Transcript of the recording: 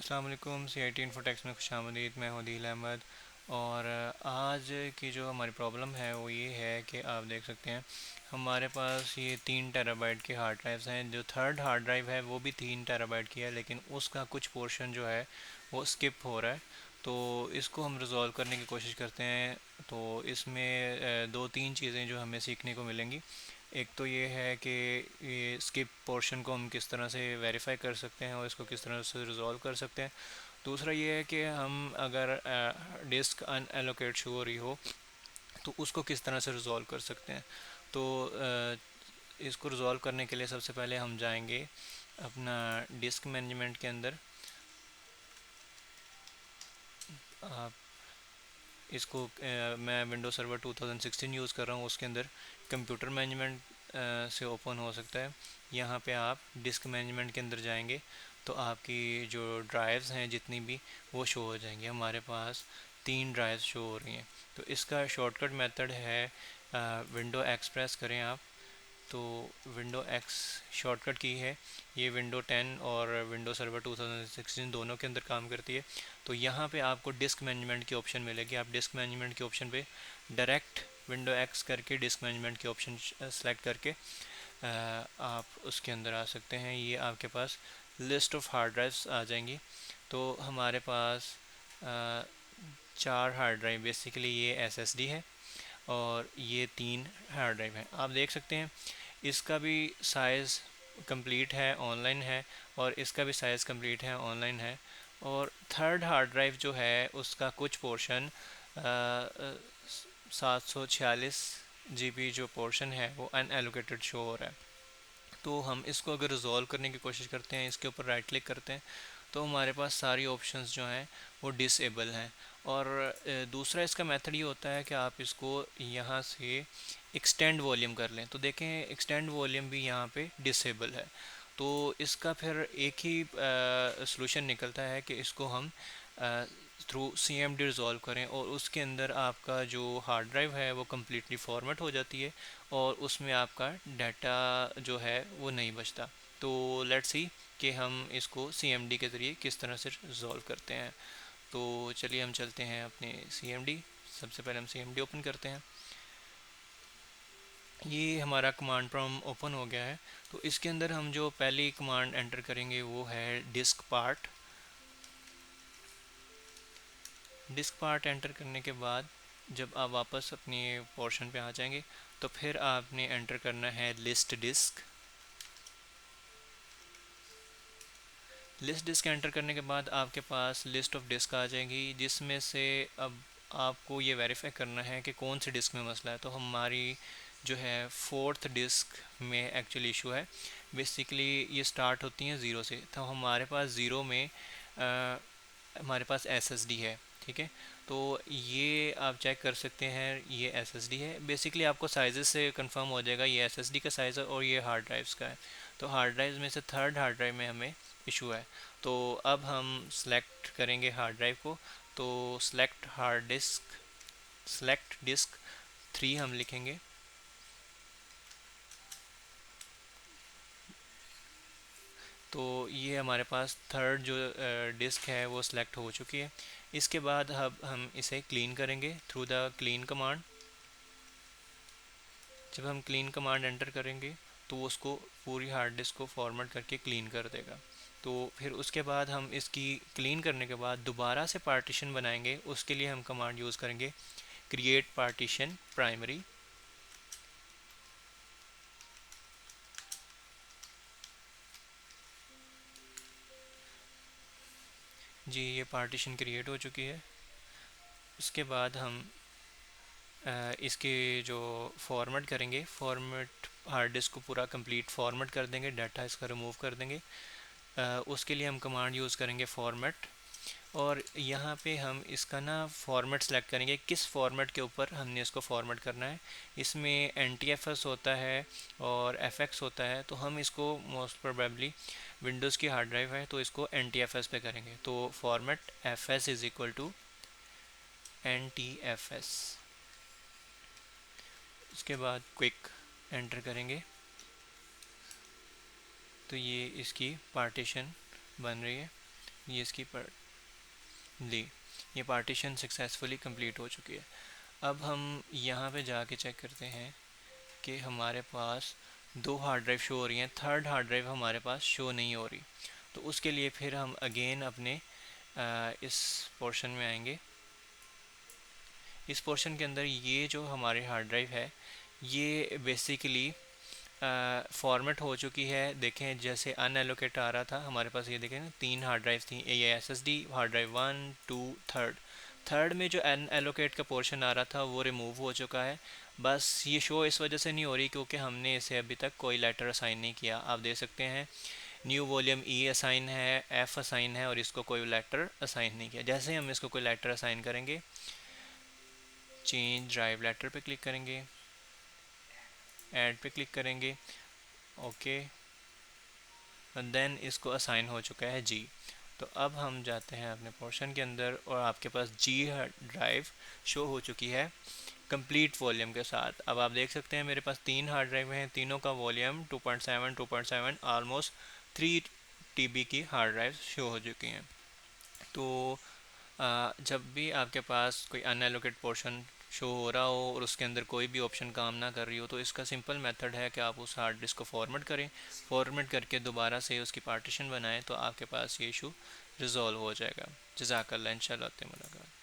अस्सलाम वालेकुम। CIT इन्फोटेक्स में खुशामदीद। मैं हूं दिल अहमद। और आज की जो हमारी प्रॉब्लम है वो ये है कि आप देख सकते हैं हमारे पास ये 3 टेराबाइट की हार्ड ड्राइव्स हैं। जो थर्ड हार्ड ड्राइव है वो भी 3 टेराबाइट की है, लेकिन उसका कुछ पोर्शन जो है वो स्किप हो रहा है। तो इसको हम रिज़ॉल्व करने की कोशिश करते हैं। तो इसमें दो तीन चीज़ें जो हमें सीखने को मिलेंगी। एक तो ये है कि ये स्किप पोर्शन को हम किस तरह से वेरीफाई कर सकते हैं और इसको किस तरह से रिज़ॉल्व कर सकते हैं। दूसरा ये है कि हम अगर डिस्क अनएलोकेट शो हो रही हो तो उसको किस तरह से रिज़ॉल्व कर सकते हैं। तो इसको रिज़ॉल्व करने के लिए सबसे पहले हम जाएंगे अपना डिस्क मैनेजमेंट के अंदर। आप इसको मैं विंडो सर्वर 2016 यूज़ कर रहा हूँ, उसके अंदर कंप्यूटर मैनेजमेंट से ओपन हो सकता है। यहाँ पे आप डिस्क मैनेजमेंट के अंदर जाएंगे तो आपकी जो ड्राइव्स हैं जितनी भी वो शो हो जाएंगी। हमारे पास 3 ड्राइव्स शो हो रही हैं। तो इसका शॉर्टकट मेथड है विंडो एक्सप्रेस करें आप। तो विंडो एक्स शॉर्टकट की है। ये विंडो 10 और विंडो सर्वर 2016 दोनों के अंदर काम करती है। तो यहाँ पे आपको डिस्क मैनेजमेंट की ऑप्शन मिलेगी। आप डिस्क मैनेजमेंट के ऑप्शन पे डायरेक्ट विंडो एक्स करके डिस्क मैनेजमेंट के ऑप्शन सेलेक्ट करके आप उसके अंदर आ सकते हैं। ये आपके पास लिस्ट ऑफ हार्ड ड्राइव्स आ जाएंगी। तो हमारे पास 4 हार्ड ड्राइव, बेसिकली ये SSD है और ये 3 हार्ड ड्राइव हैं। आप देख सकते हैं इसका भी साइज़ कंप्लीट है, ऑनलाइन है, और इसका भी साइज़ कंप्लीट है, ऑनलाइन है। और थर्ड हार्ड ड्राइव जो है उसका कुछ पोर्शन 746 GB जो पोर्शन है वो अनएलोकेटेड शो हो रहा है। तो हम इसको अगर रिज़ॉल्व करने की कोशिश करते हैं, इसके ऊपर राइट क्लिक करते हैं, तो हमारे पास सारी ऑप्शंस जो हैं वो डिसेबल हैं। और दूसरा इसका मेथड ये होता है कि आप इसको यहाँ से एक्सटेंड वॉल्यूम कर लें। तो देखें एक्सटेंड वॉल्यूम भी यहाँ पे डिसेबल है। तो इसका फिर एक ही सलूशन निकलता है कि इसको हम थ्रू CMD रिज़ॉल्व करें और उसके अंदर आपका जो हार्ड ड्राइव है वो कम्प्लीटली फॉर्मेट हो जाती है और उसमें आपका डाटा जो है वो नहीं बचता। तो लेट्स सी कि हम इसको CMD के ज़रिए किस तरह से रिज़ॉल्व करते हैं। तो चलिए हम चलते हैं अपने CMD। सबसे पहले हम CMD ओपन करते हैं। ये हमारा कमांड प्रॉम्प्ट ओपन हो गया है। तो इसके अंदर हम जो पहली कमांड एंटर करेंगे वो है diskpart. Diskpart enter करने के बाद जब आप वापस अपनी पोर्शन पे आ जाएंगे तो फिर आपने एंटर करना है list disk. List disk enter करने के बाद आपके पास लिस्ट ऑफ डिस्क आ जाएगी, जिसमें से अब आपको ये वेरीफाई करना है कि कौन सी डिस्क में मसला है। तो हमारी जो है फोर्थ डिस्क में एक्चुअली इशू है। बेसिकली ये स्टार्ट होती हैं ज़ीरो से, तो हमारे पास ज़ीरो में हमारे पास SSD है। ठीक है, तो ये आप चेक कर सकते हैं, ये SSD है। बेसिकली आपको साइज़ से कंफर्म हो जाएगा ये SSD का साइज़ है और ये हार्ड ड्राइव्स का है। तो हार्ड ड्राइव में से थर्ड हार्ड ड्राइव में हमें इशू है। तो अब हम सेलेक्ट करेंगे हार्ड ड्राइव को। तो select hard disk, select disk 3 हम लिखेंगे। तो ये हमारे पास थर्ड जो डिस्क है वो सिलेक्ट हो चुकी है। इसके बाद अब हम इसे क्लीन करेंगे थ्रू द क्लीन कमांड। जब हम क्लीन कमांड एंटर करेंगे तो वो उसको पूरी हार्ड डिस्क को फॉर्मेट करके क्लीन कर देगा। तो फिर उसके बाद हम इसकी क्लीन करने के बाद दोबारा से पार्टीशन बनाएंगे। उसके लिए हम कमांड यूज़ करेंगे क्रिएट पार्टीशन प्राइमरी। जी, ये पार्टीशन क्रिएट हो चुकी है। उसके बाद हम इसके जो फॉर्मेट करेंगे, फॉर्मेट हार्ड डिस्क को पूरा कंप्लीट फॉर्मेट कर देंगे, डाटा इसका रिमूव कर देंगे। उसके लिए हम कमांड यूज़ करेंगे फॉर्मेट। और यहाँ पे हम इसका ना फॉर्मेट सेलेक्ट करेंगे, किस फॉर्मेट के ऊपर हमने इसको फॉर्मेट करना है। इसमें NTFS होता है और FX होता है। तो हम इसको मोस्ट प्रोबेबली विंडोज़ की हार्ड ड्राइव है तो इसको NTFS पे करेंगे। तो format FS is equal to NTFS। उसके बाद क्विक एंटर करेंगे तो ये इसकी पार्टीशन बन रही है। ये इसकी पर ली, ये पार्टीशन सक्सेसफुली कंप्लीट हो चुकी है। अब हम यहाँ पे जाके चेक करते हैं कि हमारे पास दो हार्ड ड्राइव शो हो रही हैं, थर्ड हार्ड ड्राइव हमारे पास शो नहीं हो रही। तो उसके लिए फिर हम अगेन अपने इस पोर्शन में आएंगे। इस पोर्शन के अंदर ये जो हमारे हार्ड ड्राइव है ये बेसिकली फॉर्मेट हो चुकी है। देखें जैसे अनएलोकेट आ रहा था हमारे पास, ये देखें ना 3 हार्ड ड्राइव थी, ये SSD hard drive 1 2 third. Third में जो अनएलोकेट का पोर्शन आ रहा था वो रिमूव हो चुका है। बस ये शो इस वजह से नहीं हो रही क्योंकि हमने इसे अभी तक कोई लेटर असाइन नहीं किया। आप देख सकते हैं न्यू वॉल्यूम ई असाइन है, एफ असाइन है और इसको कोई लेटर असाइन नहीं किया। जैसे ही हम इसको कोई लेटर असाइन करेंगे, चेंज ड्राइव लेटर पे क्लिक करेंगे, ऐड पे क्लिक करेंगे, ओके, देन इसको असाइन हो चुका है जी। तो अब हम जाते हैं अपने पोर्शन के अंदर और आपके पास जी ड्राइव शो हो चुकी है कंप्लीट वॉल्यूम के साथ। अब आप देख सकते हैं मेरे पास 3 हार्ड ड्राइव हैं, तीनों का वॉल्यूम 2.7 2.7 ऑलमोस्ट 3 टीबी की हार्ड ड्राइव शो हो चुकी हैं। तो जब भी आपके पास कोई अनएलोकेट पोर्शन शो हो रहा हो और उसके अंदर कोई भी ऑप्शन काम ना कर रही हो, तो इसका सिंपल मेथड है कि आप उस हार्ड डिस्क को फॉर्मेट करें, फॉर्मेट करके दोबारा से उसकी पार्टीशन बनाएं, तो आपके पास ये इशू रिजॉल्व हो जाएगा। जज़ाकल्लाह, इंशाल्लाह मुलाकात।